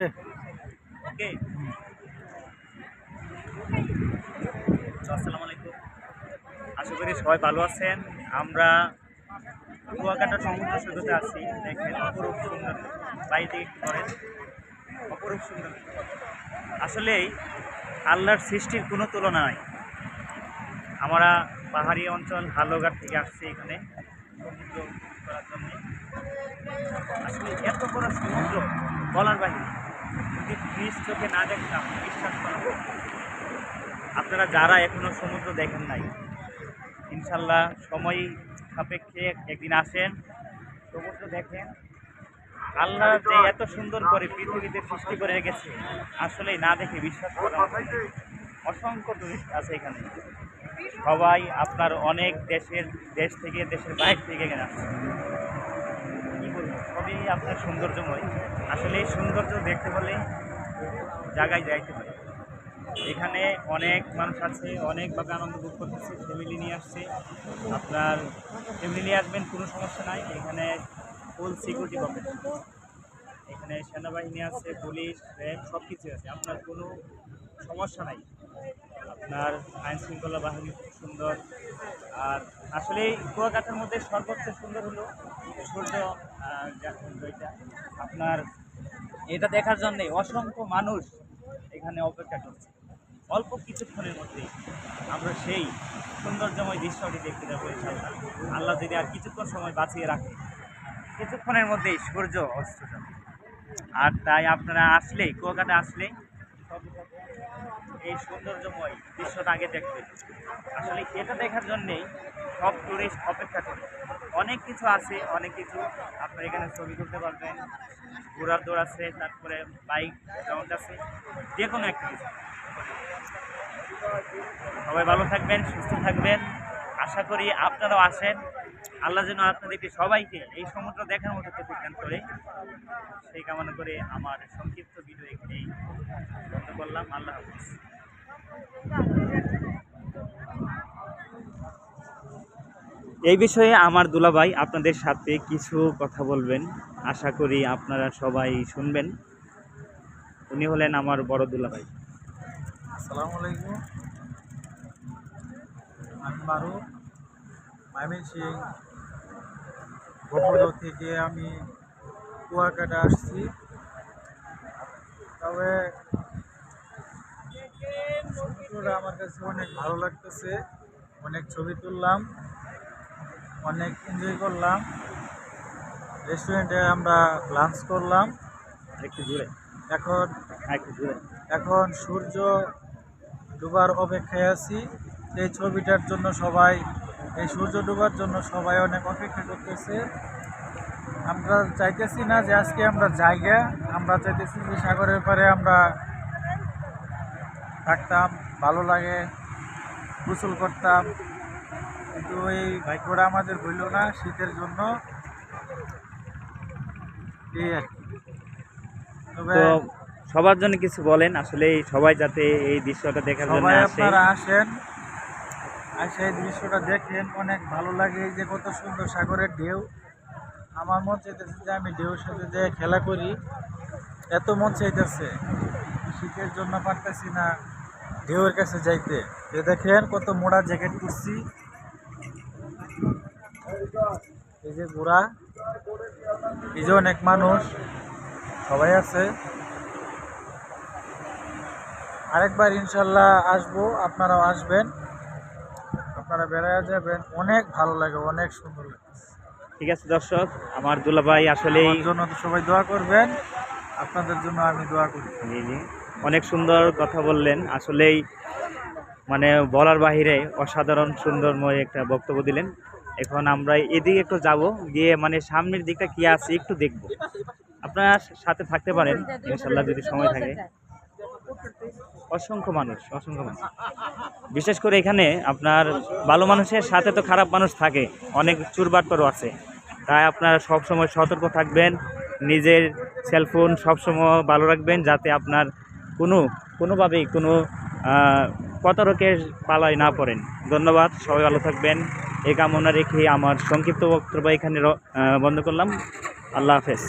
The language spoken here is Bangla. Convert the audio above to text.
ওকে। আসসালামু আলাইকুম। আশা করি সবাই ভালো আছেন। আমরা কুয়াকাটা সমুদ্র সৈকতে আছি। দেখেন অপরূপ সুন্দর, বাইরে একটু করেন, অপরূপ সুন্দর। আসলেই আল্লাহর সৃষ্টির কোনো তুলনা নাই। আমরা পাহাড়ি অঞ্চল হালুঘাট থেকে আসছি এখানে সমুদ্র করার জন্য। আসলে এত বড় সমুদ্র বলার বাইরে, যদি নিজ চোখে না দেখতাম বিশ্বাস করা যায় না। আপনারা যারা এখনো সমুদ্র দেখেন নাই, ইনশাল্লাহ সময় সাপেক্ষে একদিন আসেন, সমুদ্র দেখেন। আল্লাহ যে এত সুন্দর করে পৃথিবীতে সৃষ্টি করে রেখেছে, আসলে না দেখে বিশ্বাস করা যায় না। অসংখ্য টুরিস্ট আছে এখানে, সবাই আপনার অনেক দেশ থেকে, দেশের বাইরে থেকে এখানে আসছে। কী বলবো, সবই আপনার সৌন্দর্যময়। আসলে এই সৌন্দর্য দেখতে হলে জায়গায় যাইতে হয়। এখানে অনেক মানুষ আছে, অনেকভাবে আনন্দ ভোগ করতেছে, ফ্যামিলি নিয়ে আসছে। আপনার ফ্যামিলি নিয়ে আসবেন, কোনো সমস্যা নাই। এখানে ফুল সিকিউরিটি পাবেন। এখানে সেনাবাহিনী আছে, পুলিশ, র্যাব সব কিছু আছে, আপনার কোনো সমস্যা নাই। আপনার আইন শৃঙ্খলা বাহিনী খুব সুন্দর। আর আসলে এই কুয়াকাটার মধ্যে সর্বোচ্চ সুন্দর হলো সূর্য, এটা আপনার এটা দেখার জন্যে অসংখ্য মানুষ এখানে অপেক্ষা করছে। অল্প কিছুক্ষণের মধ্যেই আমরা সেই সৌন্দর্যময় দৃশ্যটি দেখতে যাবো ইনশাআল্লাহ। আল্লাহ যদি আর কিছুক্ষণ সময় বাঁচিয়ে রাখে, কিছুক্ষণের মধ্যেই সূর্য অস্ত যাবে। আর তাই আপনারা আসলেই, কুয়াকাটা আসলেই এই সৌন্দর্যময় দৃশ্যটা আগে দেখতে। আসলে এটা দেখার জন্যেই সব টুরিস্ট অপেক্ষা করে। অনেক কিছু আছে, অনেক কিছু আপনারা এখানে ছবি তুলতে পারবেন, ঘোড়ার দৌড় আছে, তারপরে বাইক গ্রাউন্ড আছে, যে কোনো একটা কিছু। সবাই ভালো থাকবেন, সুস্থ থাকবেন। আশা করি আপনারাও আসেন। আল্লাহ যেন আপনাদেরকে সবাইকে এই সমুদ্র দেখার মতো প্রতিজ্ঞান করে, সেই কামনা করে আমার সংক্ষিপ্ত ভিডিও এখানেই বন্ধ করলাম। আল্লাহ হাফিজ। এই বিষয়ে আমার দুলাভাই আপনাদের সাথে কিছু কথা বলবেন। আশা করি আপনারা সবাই শুনবেন। উনি হলেন আমার বড় দুলাভাই। আসসালামু আলাইকুম। আমি মারুফ, ময়মনসিংহ গোপুরগাঁও থেকে আমি কুয়াকাটা আসছি। তবে সমুদ্রটা আমার কাছে অনেক ভালো লাগতেছে। অনেক ছবি তুললাম, অনেক এনজয় করলাম। রেস্টুরেন্টে আমরা লাঞ্চ করলাম। একটু জুড়ে, এখন একটু জুড়ে। এখন সূর্য ডুবার অপেক্ষায় আছি। এই ছবিটার জন্য সবাই, এই সূর্য ডুবার জন্য সবাই অনেক অপেক্ষা করতেছে। আমরা চাইতেছি না যে আজকে আমরা জায়গা, আমরা চাইতেছি যে সাগরের পাড়ে আমরা থাকতাম, ভালো লাগে, গোসল করতাম। কিন্তু এই ভাগ্যটা আমাদের হইল না শীতের জন্য, এই আর কি। তবে তো সবার জন্য কিছু বলেন, আসলে সবাই যাতে এই দৃশ্যটা দেখার জন্য সবাই আসে। আপনারা আসেন, আসে এই দৃশ্যটা দেখেন, অনেক ভালো লাগে। এই যে কত সুন্দর সাগরের ঢেউ, আমার মন চাইতেছে যে আমি ঢেউর সাথে যে খেলা করি, এত মন চাইতেছে। শীতের জন্য পারতেছি না ঢেউয়ের কাছে যাইতে। এ দেখেন কত মোড়া জ্যাকেট পরছি, এই যে ঘোড়া, এই যে অনেক মানুষ সবাই আছে। আরেকবার ইনশাল্লাহ আসবো, আপনারাও আসবেন, আপনারা বেড়ায় যাবেন, অনেক ভালো লাগে, অনেক সুন্দর লাগে। ঠিক আছে দর্শক, আমার দুলাভাই আসলেই আমার জন্য তো সবাই দোয়া করবেন, আপনাদের জন্য আমি দোয়া করি। জি জি, অনেক সুন্দর কথা বললেন। আসলেই মানে বলার বাহিরে অসাধারণ সুন্দরময় একটা বক্তব্য দিলেন। এখন আমরা এদিকে একটু যাব, গিয়ে মানে সামনের দিকটা কি আছে একটু দেখব। আপনারা সাথে থাকতে পারেন ইনশাল্লাহ যদি সময় থাকে। অসংখ্য মানুষ, অসংখ্য মানুষ। বিশেষ করে এখানে আপনার ভালো মানুষের সাথে তো খারাপ মানুষ থাকে, অনেক চুরবাটপারও আছে। তাই আপনারা সবসময় সতর্ক থাকবেন, নিজের সেলফোন সবসময় ভালো রাখবেন, যাতে আপনার কোনোভাবেই কোনো প্রতারকের পালায় না পড়েন। ধন্যবাদ, সবাই ভালো থাকবেন এই কামনা রেখে আমার সংক্ষিপ্ত বক্তব্য এখানে বন্ধ করলাম। আল্লাহ হাফেজ।